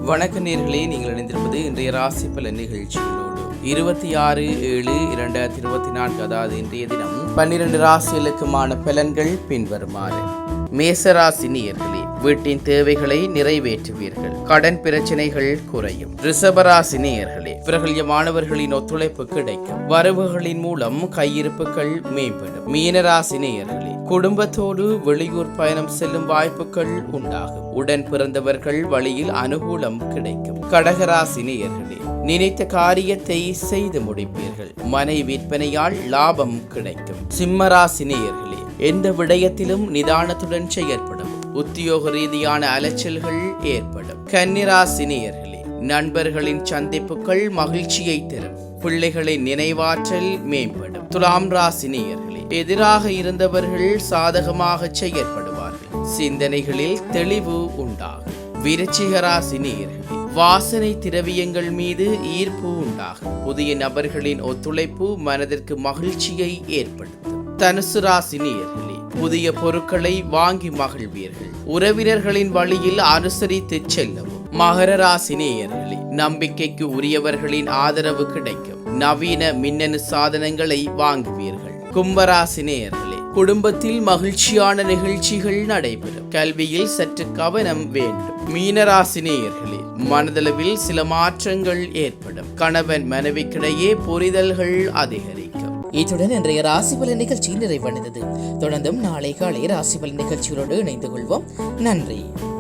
வணக்க நேயர்களே, நீங்கள் இணைந்திருப்பது இன்றைய ராசி பலன் நிகழ்ச்சிகளோடு 26/7/2024, அதாவது இன்றைய தினம் 12 ராசிகளுக்குமான பலன்கள் பின்வருமாறு. மேசராசி நேயர்களே, வீட்டின் தேவைகளை நிறைவேற்றுவீர்கள். கடன் பிரச்சனைகள் குறையும். ரிஷபராசி நேயர்களே, பிரபல்யமானவர்களின் ஒத்துழைப்பு கிடைக்கும். வரவுகளின் மூலம் கையிருப்புகள் மேம்படும். மீனராசி நேயர்களே, குடும்பத்தோடு வெளியூர் பயணம் செல்லும் வாய்ப்புகள் உண்டாகும். உடன் பிறந்தவர்கள் வழியில் அனுகூலம் கிடைக்கும். கடகராசி நேயர்களே, நினைத்த காரியத்தை செய்து முடிப்பீர்கள். மனை விற்பனையால் லாபம் கிடைக்கும். சிம்மராசி நேயர்களே, எந்த விடயத்திலும் நிதானத்துடன் செயற்படும். உத்தியோக ரீதியான அலைச்சல்கள் ஏற்படும். கன்னிராசி நேயர்களே, நண்பர்களின் சந்திப்புகள் மகிழ்ச்சியை தரும். பிள்ளைகளின் நினைவாற்றல் மேம்படும். துலாம் ராசி நேயர்களே, எதிராக இருந்தவர்கள் சாதகமாக செயற்படுவார்கள். சிந்தனைகளில் தெளிவு உண்டாகும். விருச்சிக ராசி நேயர்களே, வாசனை திரவியங்கள் மீது ஈர்ப்பு உண்டாகும். புதிய நபர்களின் ஒத்துழைப்பு மனதிற்கு மகிழ்ச்சியை ஏற்படுத்தும். தனுசு ராசி நேயர்களே, புதிய பொருட்களை வாங்கி மகிழ்வீர்கள். உறவினர்களின் வழியில் அனுசரித்து செல்லவும். மகர ராசி நேயர்களே, நம்பிக்கைக்கு உரியவர்களின் ஆதரவு கிடைக்கும். நவீன மின்னணு சாதனங்களை வாங்குவீர்கள். கும்பராசி நேயர்களே, குடும்பத்தில் மகிழ்ச்சியான நிகழ்ச்சிகள் நடைபெறும். கல்வியில் சற்று கவனம் வேண்டும். மீனராசி நேயர்களே, மனதளவில் சில மாற்றங்கள் ஏற்படும். கணவன் மனைவிக்கிடையே புரிதல்கள் அதிகரிக்கும். இத்துடன் இன்றைய ராசிபலன் நிகழ்ச்சி நிறைவடைந்தது. தொடர்ந்தும் நாளை காலை ராசிபலன் நிகழ்ச்சிகளோடு இணைந்து கொள்வோம். நன்றி.